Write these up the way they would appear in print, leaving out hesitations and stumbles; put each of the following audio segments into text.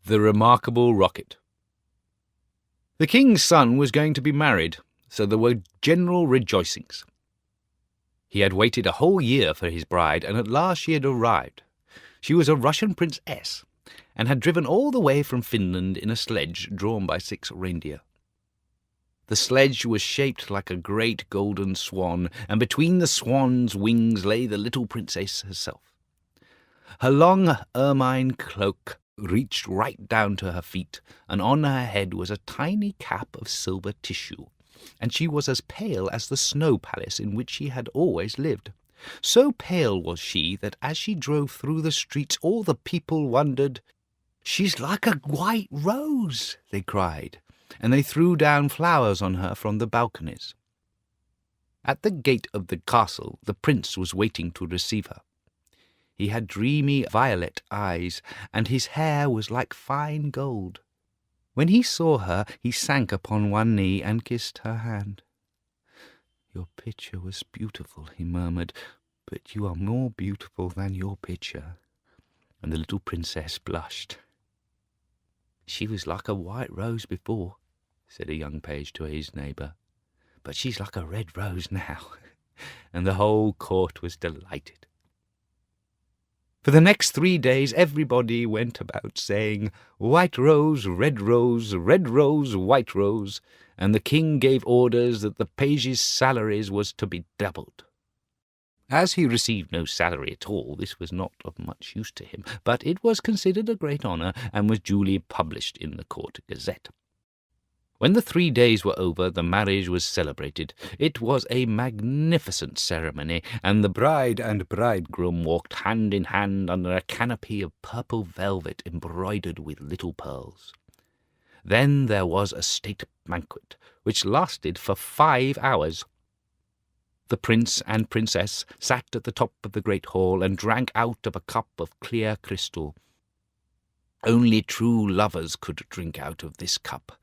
The Remarkable Rocket. The king's son was going to be married, so there were general rejoicings. He had waited a whole year for his bride, and at last she had arrived. She was a Russian princess, and had driven all the way from Finland in a sledge drawn by 6 reindeer. The sledge was shaped like a great golden swan, and between the swan's wings lay the little princess herself. Her long ermine cloak reached right down to her feet, and on her head was a tiny cap of silver tissue, and she was as pale as the snow palace in which she had always lived. So pale was she that as she drove through the streets all the people wondered. "She's like a white rose," they cried, and they threw down flowers on her from the balconies. At the gate of the castle the prince was waiting to receive her. He had dreamy violet eyes, and his hair was like fine gold. When he saw her, he sank upon one knee and kissed her hand. "Your picture was beautiful," he murmured, "but you are more beautiful than your picture." And the little princess blushed. "She was like a white rose before," said a young page to his neighbour, "but she's like a red rose now." And the whole court was delighted. For the next 3 days everybody went about saying, "White rose, red rose, red rose, white rose," and the king gave orders that the pages' salaries was to be doubled. As he received no salary at all, this was not of much use to him, but it was considered a great honour, and was duly published in the court gazette. When the 3 days were over, the marriage was celebrated. It was a magnificent ceremony, and the bride and bridegroom walked hand in hand under a canopy of purple velvet embroidered with little pearls. Then there was a state banquet, which lasted for 5 hours. The prince and princess sat at the top of the great hall and drank out of a cup of clear crystal. Only true lovers could drink out of this cup,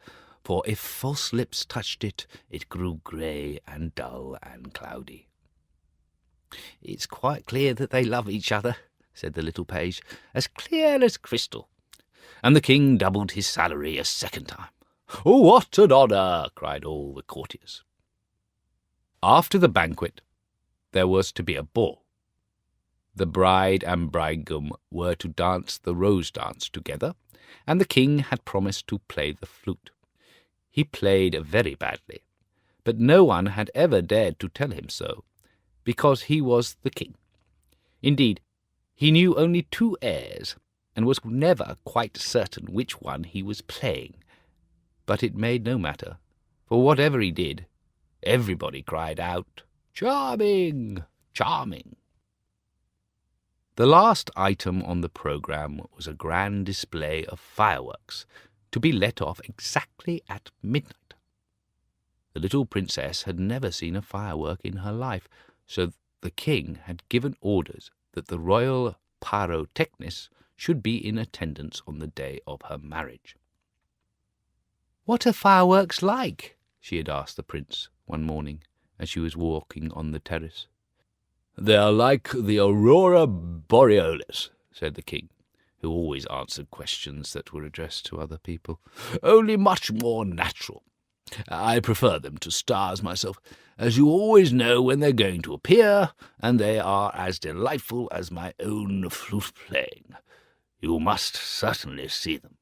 for if false lips touched it, it grew grey and dull and cloudy. "It's quite clear that they love each other," said the little page, "as clear as crystal." And the king doubled his salary a second time. "Oh, what an honour!" cried all the courtiers. After the banquet, there was to be a ball. The bride and bridegroom were to dance the rose dance together, and the king had promised to play the flute. He played very badly, but no one had ever dared to tell him so, because he was the king. Indeed, he knew only 2 airs, and was never quite certain which one he was playing. But it made no matter, for whatever he did, everybody cried out, "Charming! Charming!" The last item on the programme was a grand display of fireworks, to be let off exactly at midnight. The little princess had never seen a firework in her life, so the king had given orders that the royal pyrotechnist should be in attendance on the day of her marriage. "What are fireworks like?" she had asked the prince one morning as she was walking on the terrace. "They are like the aurora borealis," said the king, who always answered questions that were addressed to other people, "only much more natural. I prefer them to stars myself, as you always know when they're going to appear, and they are as delightful as my own flute playing. You must certainly see them."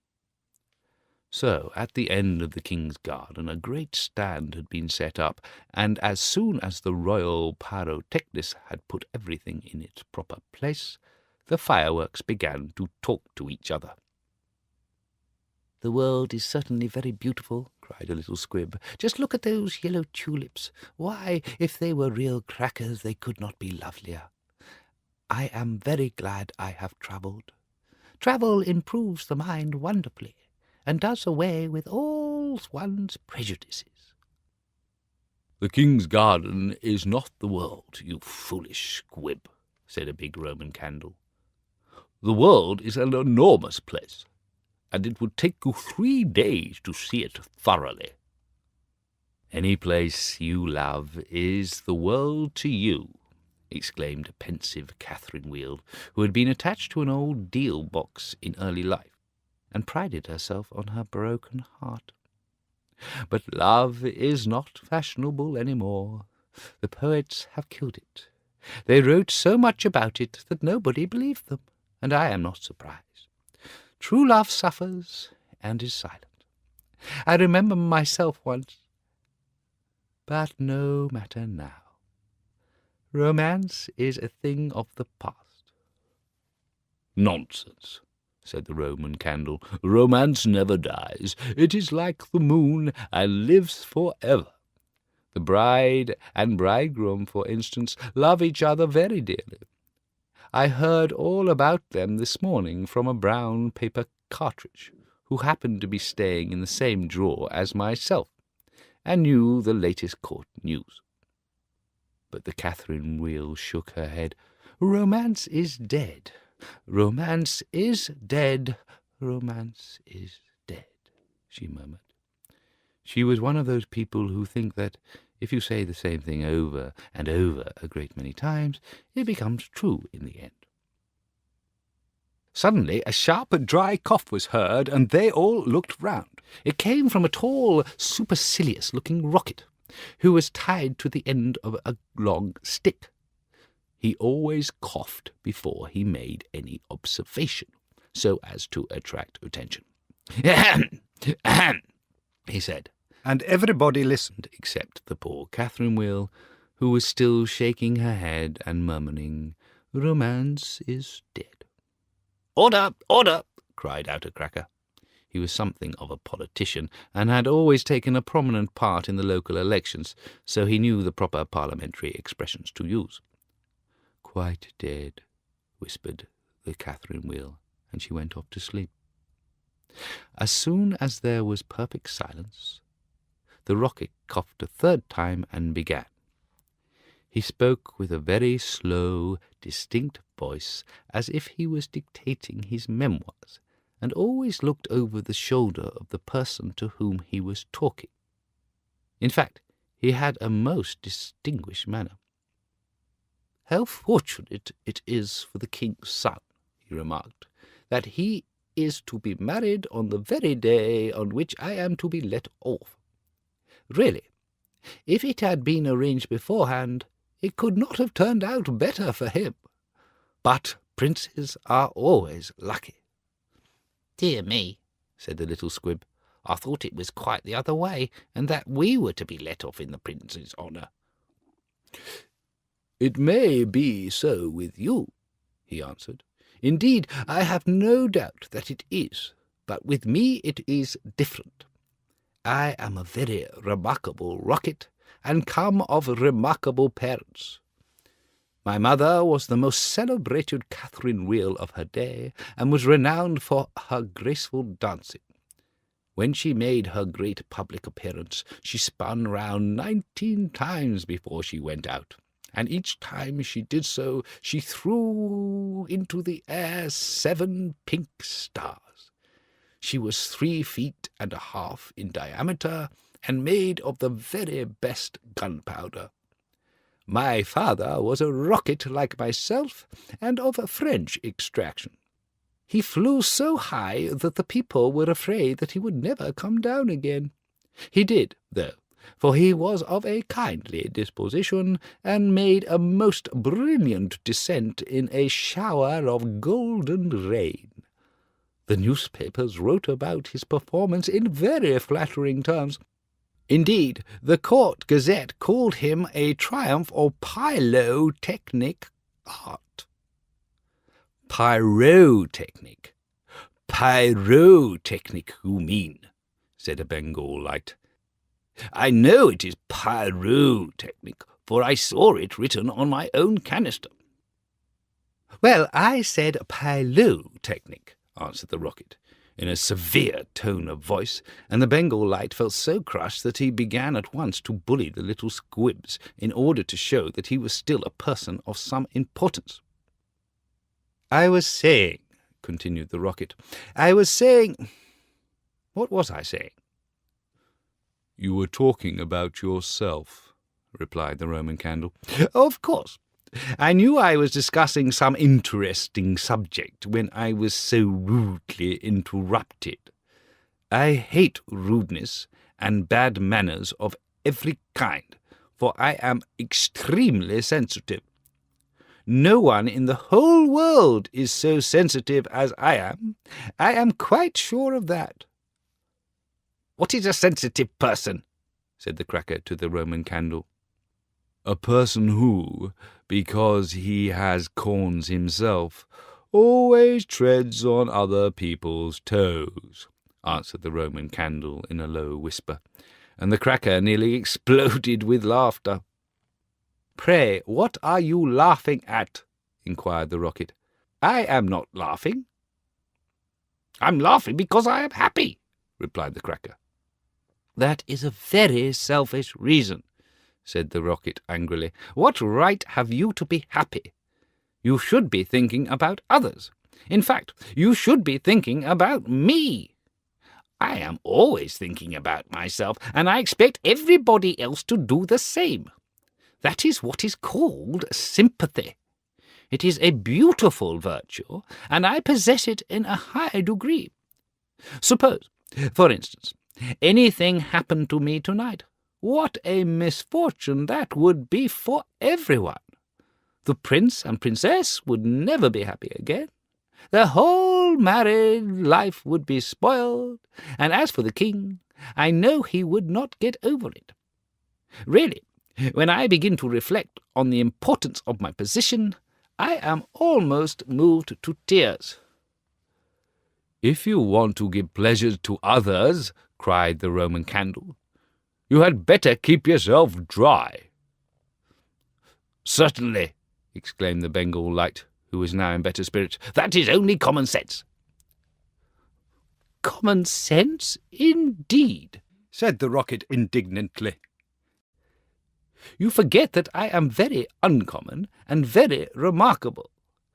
So, at the end of the king's garden, a great stand had been set up, and as soon as the royal pyrotechnist had put everything in its proper place, the fireworks began to talk to each other. "The world is certainly very beautiful," cried a little squib. "Just look at those yellow tulips. Why, if they were real crackers, they could not be lovelier. I am very glad I have travelled. Travel improves the mind wonderfully, and does away with all one's prejudices." "The king's garden is not the world, you foolish squib," said a big Roman candle. "The world is an enormous place, and it would take you 3 days to see it thoroughly." "Any place you love is the world to you," exclaimed a pensive Catherine Weald, who had been attached to an old deal box in early life. and prided herself on her broken heart. But love is not fashionable any more. The poets have killed it. They wrote so much about it that nobody believed them, and I am not surprised. True love suffers and is silent. I remember myself once, but no matter now. Romance is a thing of the past. Nonsense, said the Roman candle. Romance never dies. It is like the moon and lives forever. The bride and bridegroom, for instance, love each other very dearly. I heard all about them this morning from a brown paper cartridge, who happened to be staying in the same drawer as myself, and knew the latest court news. But the Catherine Wheel shook her head. Romance is dead. Romance is dead. Romance is dead, she murmured. She was one of those people who think that if you say the same thing over and over a great many times, it becomes true in the end. Suddenly a sharp, dry cough was heard, and they all looked round. It came from a tall, supercilious-looking rocket, who was tied to the end of a long stick. He always coughed before he made any observation, so as to attract attention. "Ahem! Ahem!" he said, and everybody listened except the poor Catherine Wheel, who was still shaking her head and murmuring, "Romance is dead." "Order! Order!" cried out a cracker. He was something of a politician, and had always taken a prominent part in the local elections, so he knew the proper parliamentary expressions to use. "Quite dead," whispered the Catherine Wheel, and she went off to sleep. As soon as there was perfect silence, the rocket coughed a third time and began. He spoke with a very slow, distinct voice, as if he was dictating his memoirs, and always looked over the shoulder of the person to whom he was talking. In fact, he had a most distinguished manner. "How fortunate it is for the king's son," he remarked, "that he is to be married on the very day on which I am to be let off. Really, if it had been arranged beforehand, it could not have turned out better for him. But princes are always lucky." "Dear me," said the little squib, "I thought it was quite the other way, and that we were to be let off in the prince's honour." "It may be so with you," he answered. "Indeed, I have no doubt that it is, but with me it is different. I am a very remarkable rocket, and come of remarkable parents. My mother was the most celebrated Catherine Wheel of her day, and was renowned for her graceful dancing. When she made her great public appearance, she spun round 19 times before she went out, and each time she did so she threw into the air 7 pink stars. She was 3 feet and a half in diameter, and made of the very best gunpowder. My father was a rocket like myself, and of a French extraction. He flew so high that the people were afraid that he would never come down again. He did, though, for he was of a kindly disposition, and made a most brilliant descent in a shower of golden rain. The newspapers wrote about his performance in very flattering terms. Indeed, the Court Gazette called him a triumph of pyrotechnic art." "Pyrotechnic. Pyrotechnic, you mean," said a Bengal light. "I know it is pyrotechnic, for I saw it written on my own canister." "Well, I said pyrotechnic," answered the rocket, in a severe tone of voice, and the Bengal light felt so crushed that he began at once to bully the little squibs in order to show that he was still a person of some importance. "I was saying," continued the rocket, "I was saying—" What was I saying? "You were talking about yourself," replied the Roman candle. "Of course. I knew I was discussing some interesting subject when I was so rudely interrupted. I hate rudeness and bad manners of every kind, for I am extremely sensitive. No one in the whole world is so sensitive as I am. I am quite sure of that. "What is a sensitive person?" said the cracker to the Roman candle. "A person who, because he has corns himself, always treads on other people's toes," answered the Roman candle in a low whisper, and the cracker nearly exploded with laughter. "Pray, what are you laughing at?" inquired the rocket. "I am not laughing." "I'm laughing because I am happy," replied the cracker. "That is a very selfish reason," said the rocket angrily. "What right have you to be happy? You should be thinking about others. In fact, you should be thinking about me. I am always thinking about myself, and I expect everybody else to do the same. That is what is called sympathy. It is a beautiful virtue, and I possess it in a high degree. Suppose, for instance, anything happened to me tonight. What a misfortune that would be for everyone! The prince and princess would never be happy again. Their whole married life would be spoiled, and as for the king, I know he would not get over it. Really, when I begin to reflect on the importance of my position, I am almost moved to tears." "If you want to give pleasure to others," cried the Roman candle, "you had better keep yourself dry." "Certainly," exclaimed the Bengal light, who was now in better spirits. "That is only common sense." "Common sense, indeed," said the rocket indignantly. "You forget that I am very uncommon and very remarkable.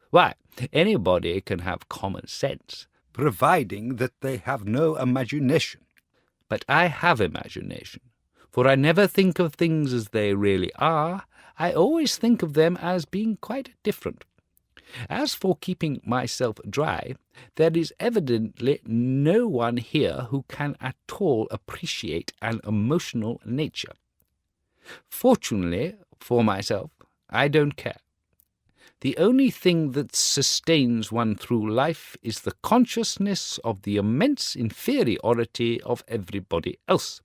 Why, anybody can have common sense, providing that they have no imagination. But I have imagination, for I never think of things as they really are. I always think of them as being quite different. As for keeping myself dry, there is evidently no one here who can at all appreciate an emotional nature. Fortunately for myself, I don't care. The only thing that sustains one through life is the consciousness of the immense inferiority of everybody else,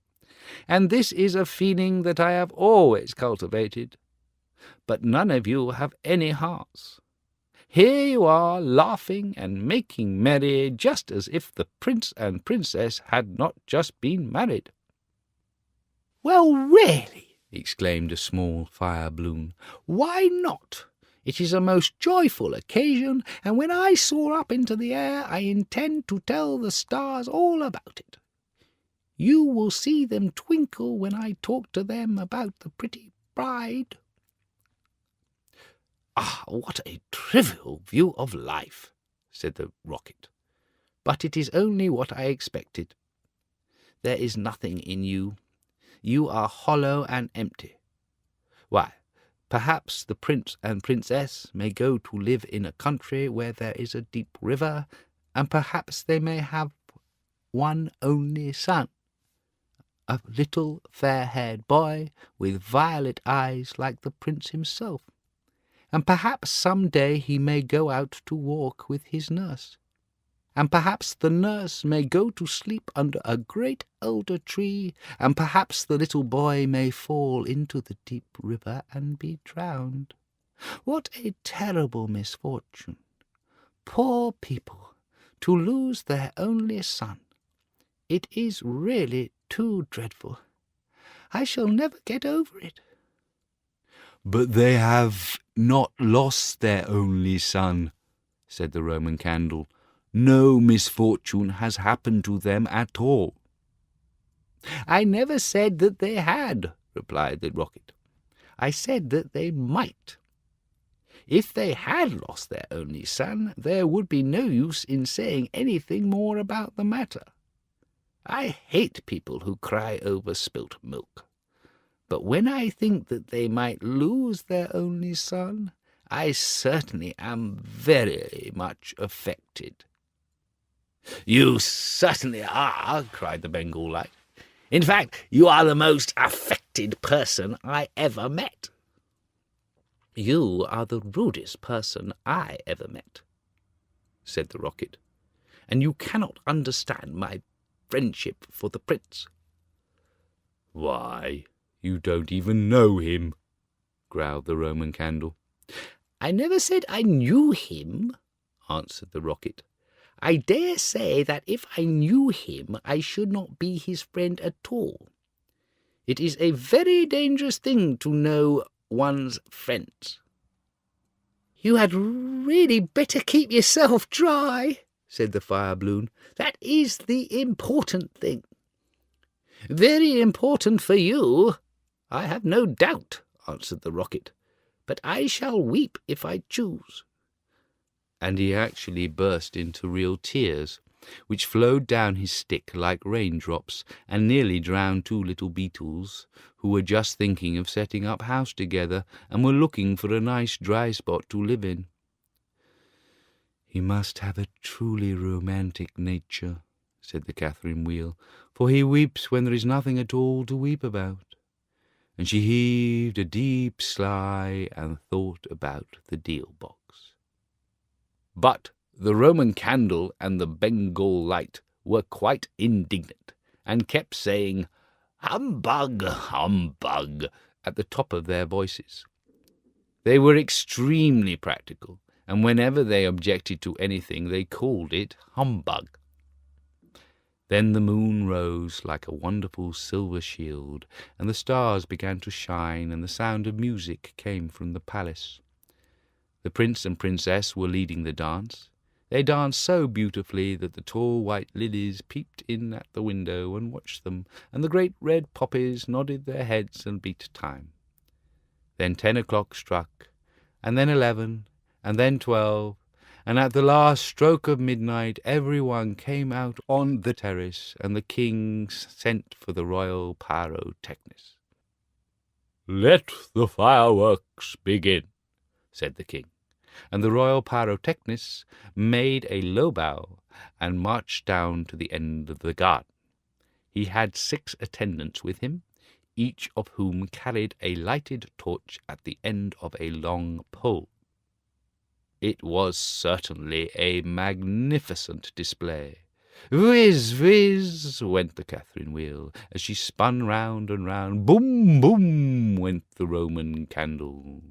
and this is a feeling that I have always cultivated. But none of you have any hearts. Here you are, laughing and making merry, just as if the prince and princess had not just been married." "Well, really," exclaimed a small fire balloon, "why not? It is a most joyful occasion, and when I soar up into the air I intend to tell the stars all about it. You will see them twinkle when I talk to them about the pretty bride." "Ah, what a trivial view of life," said the rocket. "But it is only what I expected. There is nothing in you. You are hollow and empty. Why, perhaps the prince and princess may go to live in a country where there is a deep river, and perhaps they may have one only son, a little fair-haired boy with violet eyes like the prince himself, and perhaps some day he may go out to walk with his nurse, and perhaps the nurse may go to sleep under a great elder tree, and perhaps the little boy may fall into the deep river and be drowned. What a terrible misfortune! Poor people, to lose their only son! It is really too dreadful. I shall never get over it." "But they have not lost their only son," said the Roman candle. "No misfortune has happened to them at all." "I never said that they had," replied the rocket. "I said that they might. If they had lost their only son, there would be no use in saying anything more about the matter. I hate people who cry over spilt milk. But when I think that they might lose their only son, I certainly am very much affected." "You certainly are," cried the Bengal light. "In fact, you are the most affected person I ever met." "You are the rudest person I ever met," said the rocket, "and you cannot understand my friendship for the prince." "Why, you don't even know him," growled the Roman candle. "I never said I knew him," answered the rocket. "I dare say that if I knew him, I should not be his friend at all. It is a very dangerous thing to know one's friends." "You had really better keep yourself dry," said the fire balloon. "That is the important thing." "Very important for you, I have no doubt," answered the rocket. "But I shall weep if I choose." And he actually burst into real tears, which flowed down his stick like raindrops, and nearly drowned two little beetles, who were just thinking of setting up house together, and were looking for a nice dry spot to live in. "He must have a truly romantic nature," said the Catherine Wheel, "for he weeps when there is nothing at all to weep about." And she heaved a deep sigh and thought about the deal box. But the Roman candle and the Bengal light were quite indignant, and kept saying, "Humbug, humbug," at the top of their voices. They were extremely practical, and whenever they objected to anything they called it humbug. Then the moon rose like a wonderful silver shield, and the stars began to shine, and the sound of music came from the palace. The prince and princess were leading the dance. They danced so beautifully that the tall white lilies peeped in at the window and watched them, and the great red poppies nodded their heads and beat time. Then 10 o'clock struck, and then 11, and then 12, and at the last stroke of midnight everyone came out on the terrace, and the king sent for the royal pyrotechnist. "Let the fireworks begin," said the king, and the royal pyrotechnist made a low bow and marched down to the end of the garden. He had 6 attendants with him, each of whom carried a lighted torch at the end of a long pole. It was certainly a magnificent display. Whiz, whiz, went the Catherine Wheel, as she spun round and round. Boom, boom, went the Roman candle.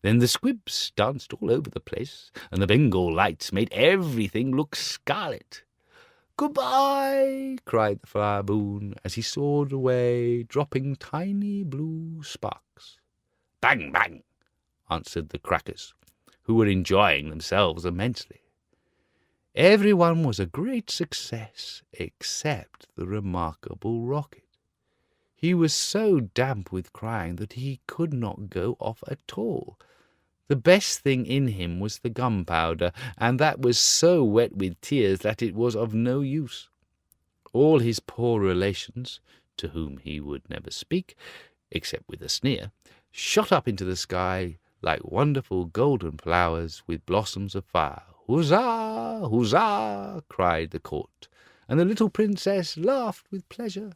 Then the squibs danced all over the place, and the Bengal lights made everything look scarlet. "Goodbye," cried the fire balloon, as he soared away, dropping tiny blue sparks. "Bang, bang," answered the crackers, who were enjoying themselves immensely. Everyone was a great success, except the remarkable rocket. He was so damp with crying that he could not go off at all. The best thing in him was the gunpowder, and that was so wet with tears that it was of no use. All his poor relations, to whom he would never speak, except with a sneer, shot up into the sky like wonderful golden flowers with blossoms of fire. "Huzzah! Huzzah!" cried the court, and the little princess laughed with pleasure.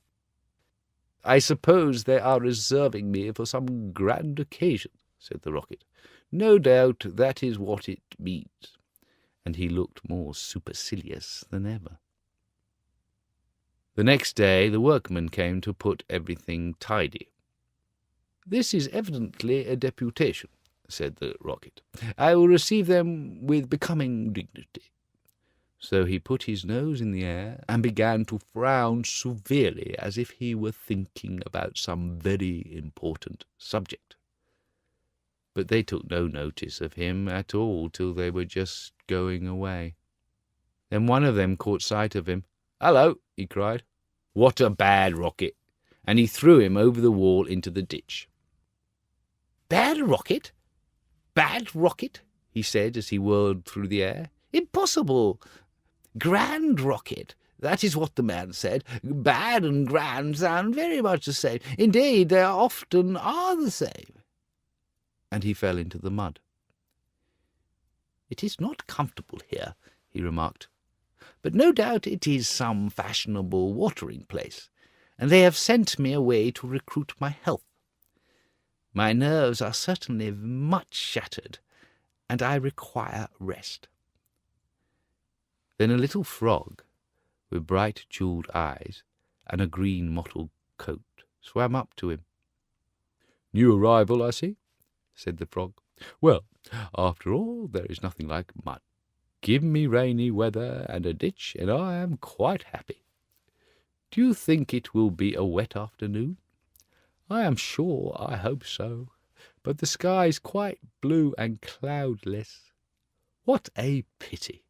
"I suppose they are reserving me for some grand occasion," said the rocket. "No doubt that is what it means." And he looked more supercilious than ever. The next day the workmen came to put everything tidy. "This is evidently a deputation," said the rocket. "I will receive them with becoming dignity." So he put his nose in the air and began to frown severely, as if he were thinking about some very important subject. But they took no notice of him at all till they were just going away. Then one of them caught sight of him. "Hello," he cried. "What a bad rocket!" And he threw him over the wall into the ditch. "Bad rocket? Bad rocket?" he said as he whirled through the air. "Impossible! Grand rocket, that is what the man said. Bad and grand sound very much the same. Indeed, they often are the same." And he fell into the mud. "It is not comfortable here," he remarked, "but no doubt it is some fashionable watering place, and they have sent me away to recruit my health. My nerves are certainly much shattered, and I require rest." Then a little frog, with bright jewelled eyes and a green mottled coat, swam up to him. "New arrival, I see," said the frog. "Well, after all, there is nothing like mud. Give me rainy weather and a ditch, and I am quite happy. Do you think it will be a wet afternoon? I am sure I hope so, but the sky is quite blue and cloudless. What a pity!"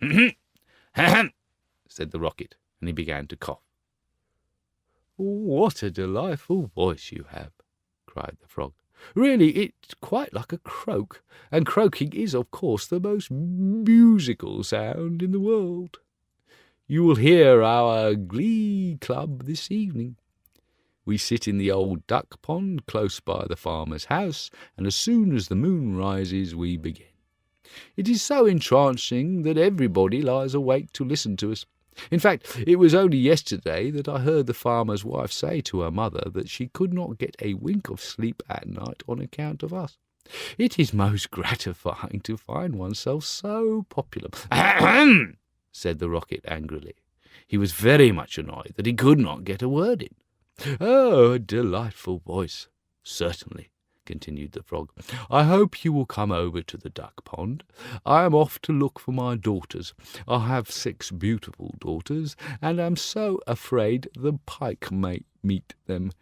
"Ahem," said the rocket, and he began to cough. "What a delightful voice you have!" cried the frog. "Really, it's quite like a croak, and croaking is, of course, the most musical sound in the world. You will hear our glee club this evening. We sit in the old duck pond close by the farmer's house, and as soon as the moon rises we begin. It is so entrancing that everybody lies awake to listen to us. In fact, it was only yesterday that I heard the farmer's wife say to her mother that she could not get a wink of sleep at night on account of us. It is most gratifying to find oneself so popular." "Ahem," said the rocket angrily. He was very much annoyed that he could not get a word in. "Oh, a delightful voice, certainly," continued the frog. "I hope you will come over to the duck pond. I am off to look for my daughters. I have 6 beautiful daughters, and am so afraid the pike may meet them.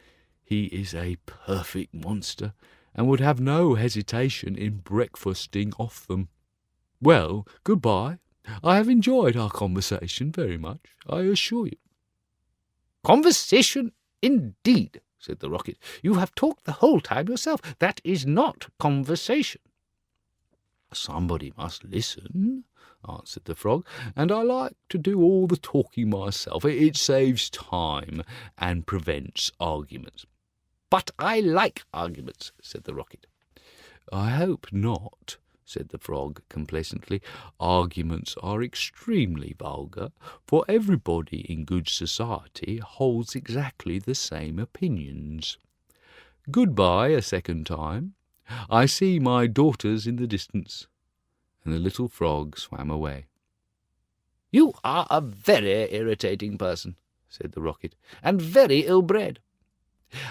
He is a perfect monster, and would have no hesitation in breakfasting off them. Well, good-bye. I have enjoyed our conversation very much, I assure you." "Conversation, indeed," said the rocket. "You have talked the whole time yourself. That is not conversation." "Somebody must listen," answered the frog, "and I like to do all the talking myself. It saves time and prevents arguments." "But I like arguments," said the rocket. "I hope not," said the frog complacently. "Arguments are extremely vulgar, for everybody in good society holds exactly the same opinions. Good-bye a second time. I see my daughters in the distance." And the little frog swam away. "You are a very irritating person," said the rocket, "and very ill-bred.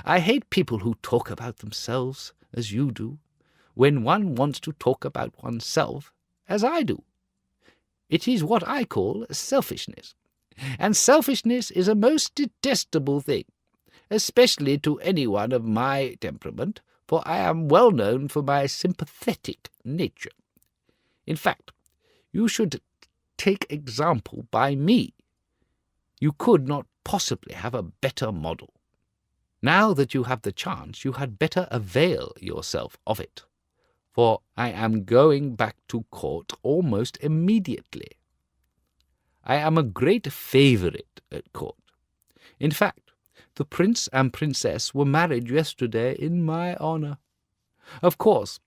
I hate people who talk about themselves as you do, when one wants to talk about oneself as I do. It is what I call selfishness, and selfishness is a most detestable thing, especially to anyone of my temperament, for I am well known for my sympathetic nature. In fact, you should take example by me. You could not possibly have a better model. Now that you have the chance, you had better avail yourself of it, for I am going back to court almost immediately. I am a great favourite at court. In fact, the prince and princess were married yesterday in my honour. Of course,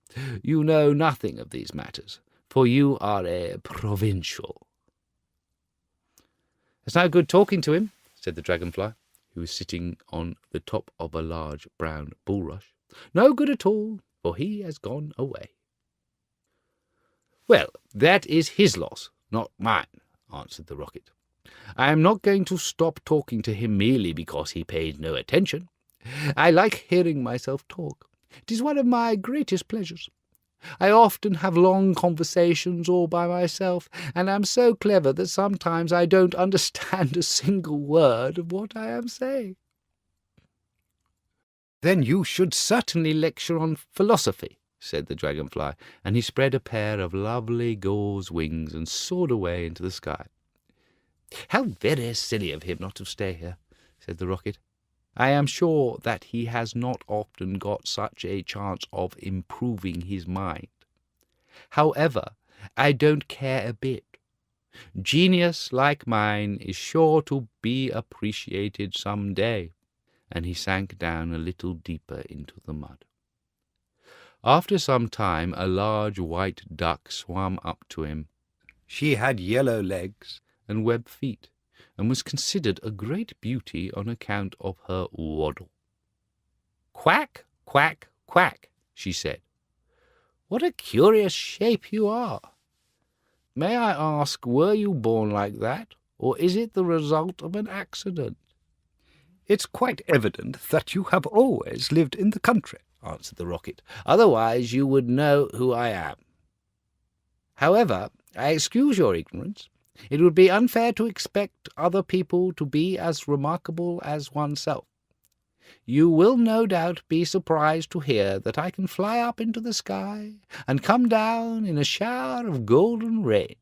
you know nothing of these matters, for you are a provincial." "It's no good talking to him," said the dragonfly, who was sitting on the top of a large brown bulrush. "No good at all, for he has gone away." "Well, that is his loss, not mine," answered the rocket. "I am not going to stop talking to him merely because he pays no attention. I like hearing myself talk. It is one of my greatest pleasures. I often have long conversations all by myself, and am so clever that sometimes I don't understand a single word of what I am saying." "Then you should certainly lecture on philosophy," said the dragonfly, and he spread a pair of lovely gauze wings and soared away into the sky. "How very silly of him not to stay here," said the rocket. "I am sure that he has not often got such a chance of improving his mind. However, I don't care a bit. Genius like mine is sure to be appreciated some day," and he sank down a little deeper into the mud. After some time, a large white duck swam up to him. She had yellow legs and webbed feet, and was considered a great beauty on account of her waddle. "Quack, quack, quack," she said. "What a curious shape you are! May I ask, were you born like that, or is it the result of an accident?" "It's quite evident that you have always lived in the country," answered the Rocket. "Otherwise you would know who I am. However, I excuse your ignorance. It would be unfair to expect other people to be as remarkable as oneself. You will no doubt be surprised to hear that I can fly up into the sky and come down in a shower of golden rain."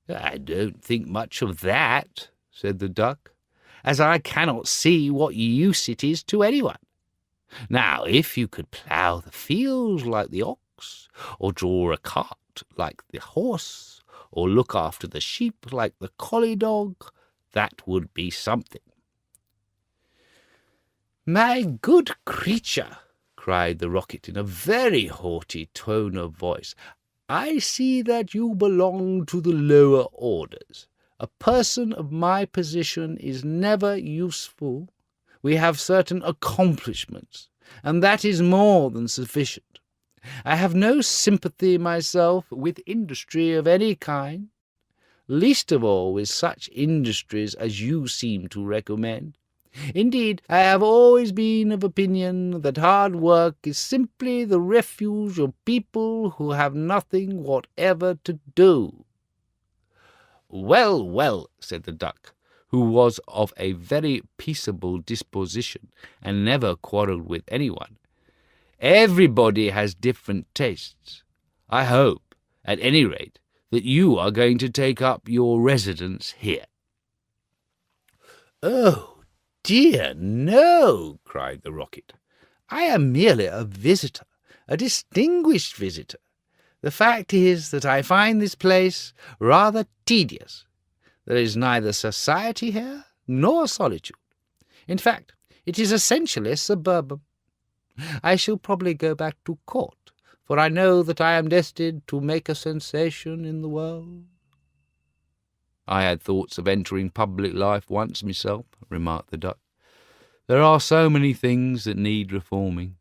"I don't think much of that," said the duck, "as I cannot see what use it is to anyone. Now, if you could plough the fields like the ox, or draw a cart like the horse, or look after the sheep like the collie dog, that would be something." "My good creature," cried the Rocket in a very haughty tone of voice, "I see that you belong to the lower orders. A person of my position is never useful. We have certain accomplishments, and that is more than sufficient. I have no sympathy myself with industry of any kind, least of all with such industries as you seem to recommend. Indeed, I have always been of opinion that hard work is simply the refuge of people who have nothing whatever to do." "Well, well," said the duck, who was of a very peaceable disposition and never quarrelled with anyone, "everybody has different tastes. I hope, at any rate, that you are going to take up your residence here." "Oh, dear, no," cried the Rocket. "I am merely a visitor, a distinguished visitor. The fact is that I find this place rather tedious. There is neither society here nor solitude. In fact, it is essentially suburban. I shall probably go back to court, for I know that I am destined to make a sensation in the world." "I had thoughts of entering public life once myself," remarked the duck. "There are so many things that need reforming.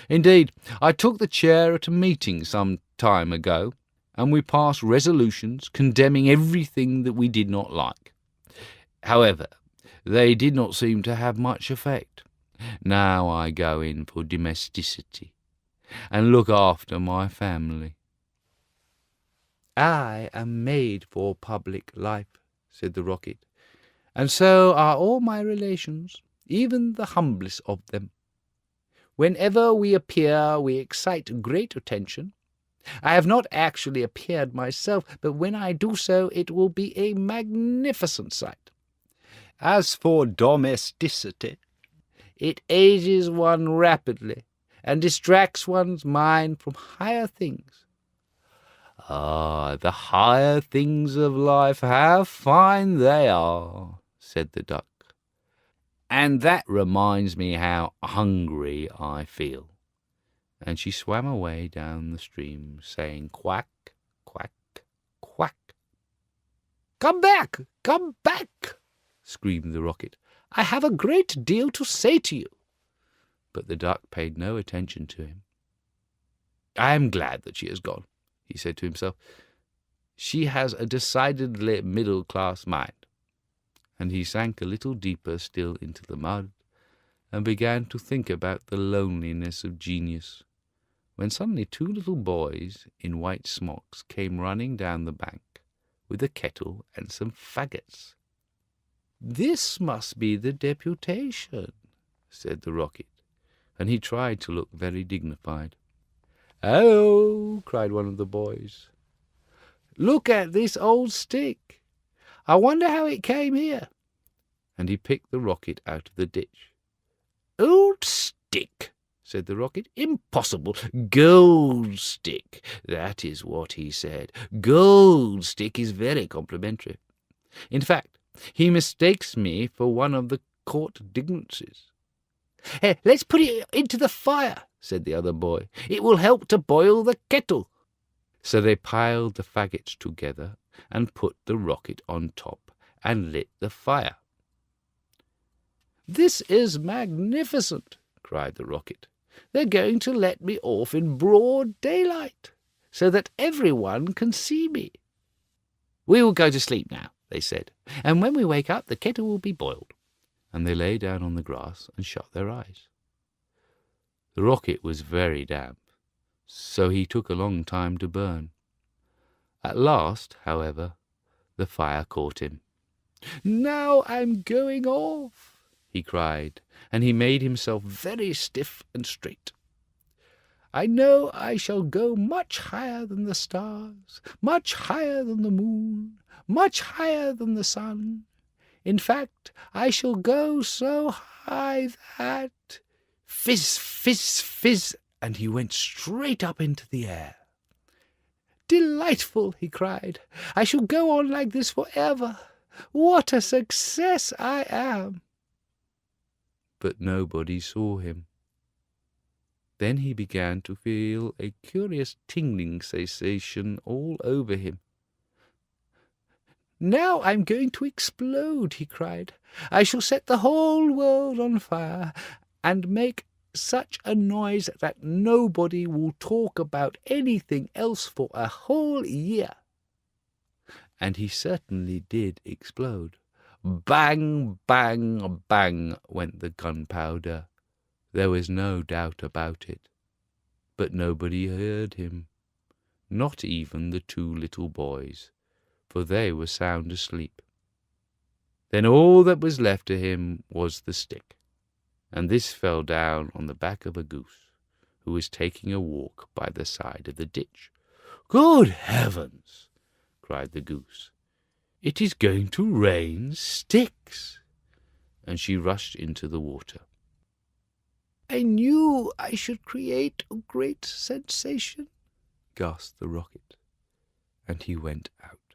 Indeed, I took the chair at a meeting some time ago, and we passed resolutions condemning everything that we did not like. However, they did not seem to have much effect. Now I go in for domesticity, and look after my family." "I am made for public life," said the Rocket, "and so are all my relations, even the humblest of them. Whenever we appear, we excite great attention. I have not actually appeared myself, but when I do so, it will be a magnificent sight. As for domesticity, it ages one rapidly, and distracts one's mind from higher things." "Ah, the higher things of life, how fine they are," said the duck. "And that reminds me how hungry I feel." And she swam away down the stream, saying quack, quack, quack. "Come back, come back," screamed the Rocket. "I have a great deal to say to you." But the duck paid no attention to him. "I am glad that she has gone," he said to himself. "She has a decidedly middle-class mind." And he sank a little deeper still into the mud, and began to think about the loneliness of genius, when suddenly 2 little boys in white smocks came running down the bank with a kettle and some faggots. "This must be the deputation," said the Rocket, and he tried to look very dignified. "Oh," cried one of the boys, "look at this old stick. I wonder how it came here." And he picked the Rocket out of the ditch. "Old stick," said the Rocket. "Impossible. Gold stick. That is what he said. Gold stick is very complimentary. In fact, he mistakes me for one of the court dignities. Let's put it into the fire," said the other boy. "It will help to boil the kettle." So they piled the faggots together and put the rocket on top and lit the fire. "This is magnificent," cried the rocket. "They're going to let me off in broad daylight, so that everyone can see me." "We will go to sleep now," they said, "and when we wake up the kettle will be boiled." And they lay down on the grass and shut their eyes. The rocket was very damp, so he took a long time to burn. At last, however, the fire caught him. "Now I'm going off," he cried, and he made himself very stiff and straight. "I know I shall go much higher than the stars, much higher than the moon, much higher than the sun. In fact, I shall go so high that—" Fizz, fizz, fizz, and he went straight up into the air. "Delightful!" he cried. "I shall go on like this forever. What a success I am!" But nobody saw him. Then he began to feel a curious tingling sensation all over him. "Now I'm going to explode," he cried. "I shall set the whole world on fire, and make such a noise that nobody will talk about anything else for a whole year." And he certainly did explode. Bang, bang, bang went the gunpowder. There was no doubt about it. But nobody heard him, not even the two little boys, for they were sound asleep. Then all that was left to him was the stick, and this fell down on the back of a goose, who was taking a walk by the side of the ditch. "Good heavens!" cried the goose. "It is going to rain sticks!" And she rushed into the water. "I knew I should create a great sensation," gasped the rocket, and he went out.